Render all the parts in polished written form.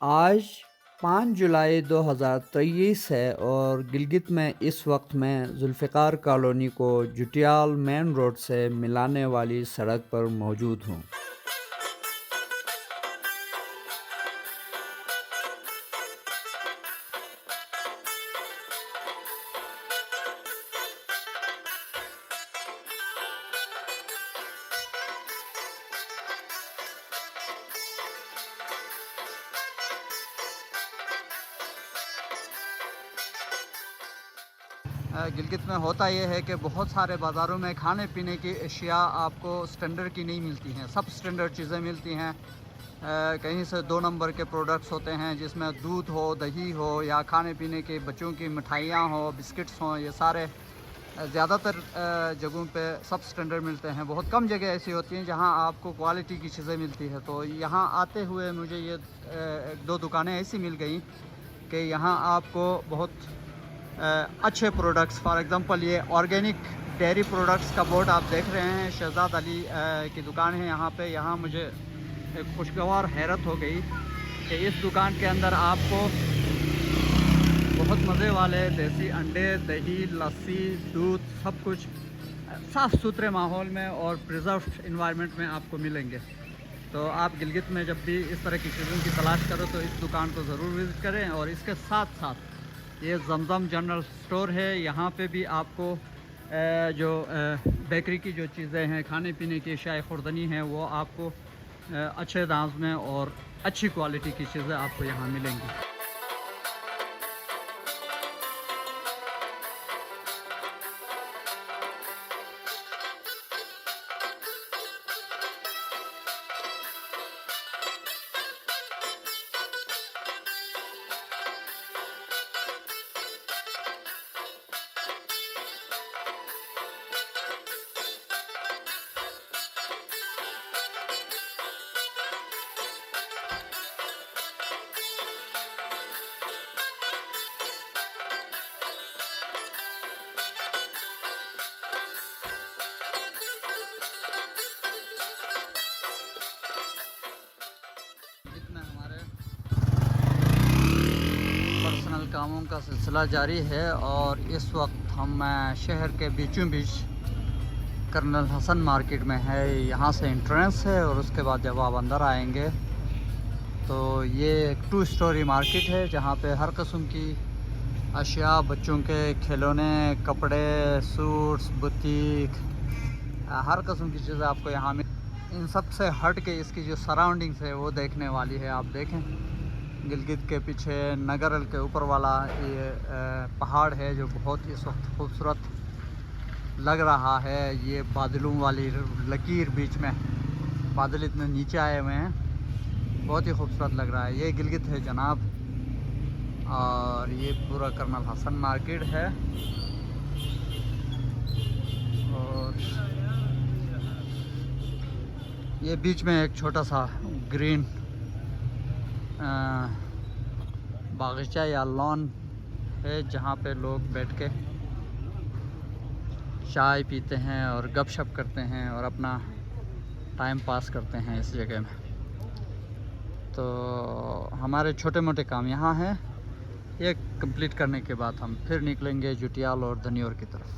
आज 5 जुलाई 2023 है और गिलगित में इस वक्त मैं जुल्फ़िकार कॉलोनी को जुटियाल मेन रोड से मिलाने वाली सड़क पर मौजूद हूँ। गिलगित में होता ये है कि बहुत सारे बाज़ारों में खाने पीने की अशिया आपको स्टैंडर्ड की नहीं मिलती हैं। सब स्टैंडर्ड चीज़ें मिलती हैं। कहीं से 2 नंबर के प्रोडक्ट्स होते हैं जिसमें दूध हो, दही हो या खाने पीने के बच्चों की मिठाइयाँ हो, बिस्किट्स हों, ये सारे ज़्यादातर जगहों पे सब स्टैंडर्ड मिलते हैं। बहुत कम जगह ऐसी होती हैं जहाँ आपको क्वालिटी की चीज़ें मिलती है। तो यहाँ आते हुए मुझे ये 1-2 दुकानें ऐसी मिल गई कि यहाँ आपको बहुत अच्छे प्रोडक्ट्स, फॉर एग्ज़ाम्पल ये ऑर्गेनिक डेयरी प्रोडक्ट्स का बोर्ड आप देख रहे हैं। शहजाद अली की दुकान है यहाँ पे। यहाँ मुझे एक खुशगवार हैरत हो गई कि इस दुकान के अंदर आपको बहुत मज़े वाले देसी अंडे, दही, लस्सी, दूध सब कुछ साफ़ सुथरे माहौल में और प्रिजर्व्ड इन्वायरमेंट में आपको मिलेंगे। तो आप गिलगित में जब भी इस तरह की चीज़ों की तलाश करो तो इस दुकान को ज़रूर विज़िट करें। और इसके साथ साथ ये जमजम जनरल स्टोर है। यहाँ पे भी आपको जो बेकरी की जो चीज़ें हैं, खाने पीने की अशिया खुर्दनी हैं, वो आपको अच्छे दाम में और अच्छी क्वालिटी की चीज़ें आपको यहाँ मिलेंगी। पर्सनल कामों का सिलसिला जारी है और इस वक्त हम शहर के बीचों बीच कर्नल हसन मार्केट में है। यहाँ से एंट्रेंस है और उसके बाद जब आप अंदर आएंगे तो ये एक 2 स्टोरी मार्केट है जहाँ पे हर किस्म की अशिया, बच्चों के खिलौने, कपड़े, सूट्स, बुटीक, हर किस्म की चीज़ें आपको यहाँ मिल। इन सब से हट के इसकी जो सराउंडिंग्स है वो देखने वाली है। आप देखें गिलगित के पीछे नगरल के ऊपर वाला ये पहाड़ है जो बहुत इस वक्त खूबसूरत लग रहा है। ये बादलों वाली लकीर बीच में, बादल इतने नीचे आए हुए हैं, बहुत ही खूबसूरत लग रहा है। ये गिलगित है जनाब और ये पूरा कर्नल हसन मार्केट है। और ये बीच में एक छोटा सा ग्रीन बागीचा या लॉन है जहाँ पे लोग बैठ के चाय पीते हैं और गपशप करते हैं और अपना टाइम पास करते हैं इस जगह में। तो हमारे छोटे मोटे काम यहाँ हैं। ये कंप्लीट करने के बाद हम फिर निकलेंगे जुटियाल और धनियोर की तरफ।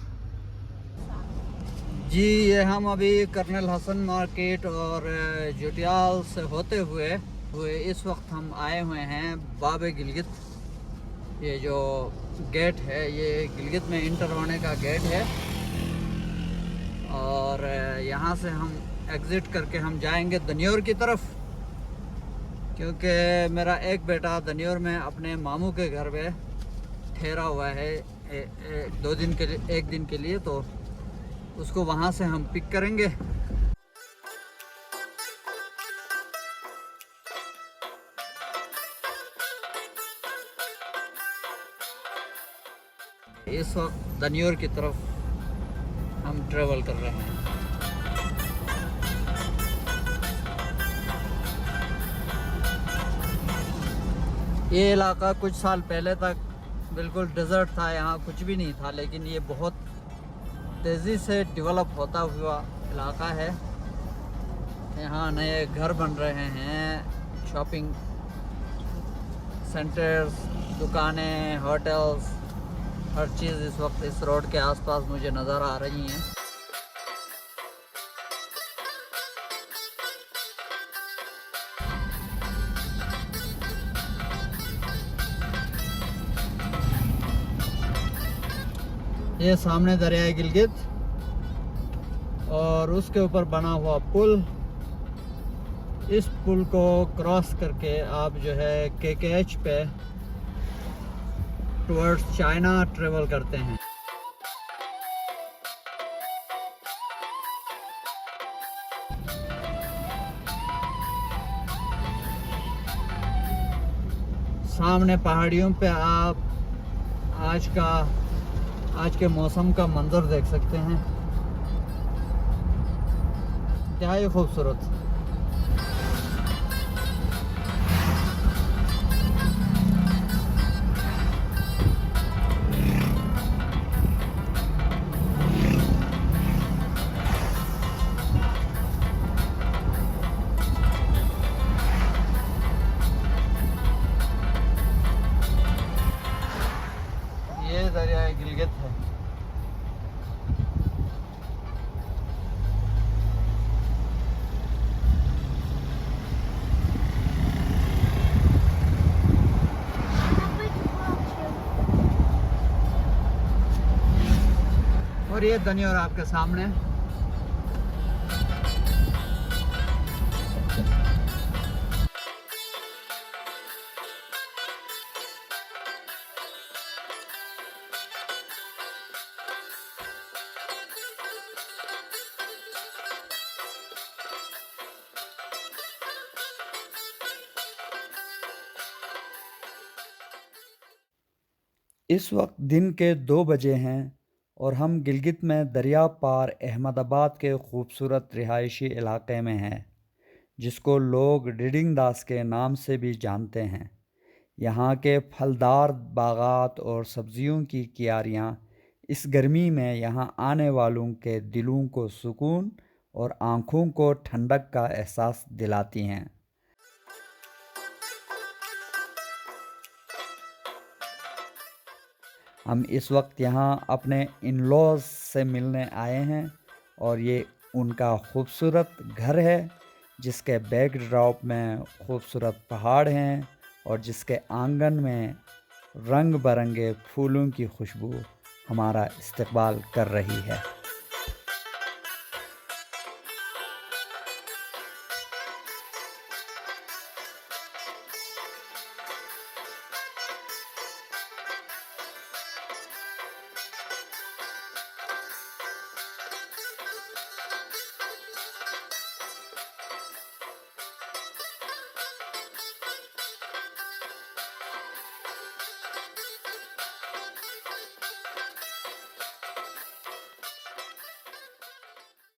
जी, ये हम अभी कर्नल हसन मार्केट और जुटियाल से होते हुए इस वक्त हम आए हुए हैं बाबे गिलगित। ये जो गेट है ये गिलगित में इंटर होने का गेट है और यहाँ से हम एग्ज़िट करके हम जाएंगे धनियोर की तरफ, क्योंकि मेरा एक बेटा धनियोर में अपने मामू के घर पे ठहरा हुआ है 1 दिन के लिए, तो उसको वहाँ से हम पिक करेंगे। इस वक्त धनियोर की तरफ हम ट्रेवल कर रहे हैं। ये इलाका कुछ साल पहले तक बिल्कुल डेजर्ट था, यहाँ कुछ भी नहीं था, लेकिन ये बहुत तेज़ी से डेवलप होता हुआ इलाका है। यहाँ नए घर बन रहे हैं, शॉपिंग सेंटर्स, दुकानें, होटल्स, हर चीज़ इस वक्त इस रोड के आसपास मुझे नज़र आ रही हैं। ये सामने दरिया गिलगित और उसके ऊपर बना हुआ पुल। इस पुल को क्रॉस करके आप जो है KKH पे टुवर्ड्स चाइना ट्रेवल करते हैं। सामने पहाड़ियों पे आप आज के मौसम का मंजर देख सकते हैं, क्या ही खूबसूरत। ये दरिया गिलगित है। और ये दनिया और आपके सामने इस वक्त दिन के 2 बजे हैं और हम गिलगित में दरिया पार अहमदाबाद के खूबसूरत रिहायशी इलाके में हैं, जिसको लोग रीडिंग दास के नाम से भी जानते हैं। यहाँ के फलदार बागात और सब्जियों की क्यारियाँ इस गर्मी में यहाँ आने वालों के दिलों को सुकून और आँखों को ठंडक का एहसास दिलाती हैं। हम इस वक्त यहाँ अपने इन-लॉज से मिलने आए हैं और ये उनका खूबसूरत घर है, जिसके बैकड्रॉप में खूबसूरत पहाड़ हैं और जिसके आंगन में रंग बरंगे फूलों की खुशबू हमारा इस्तकबाल कर रही है।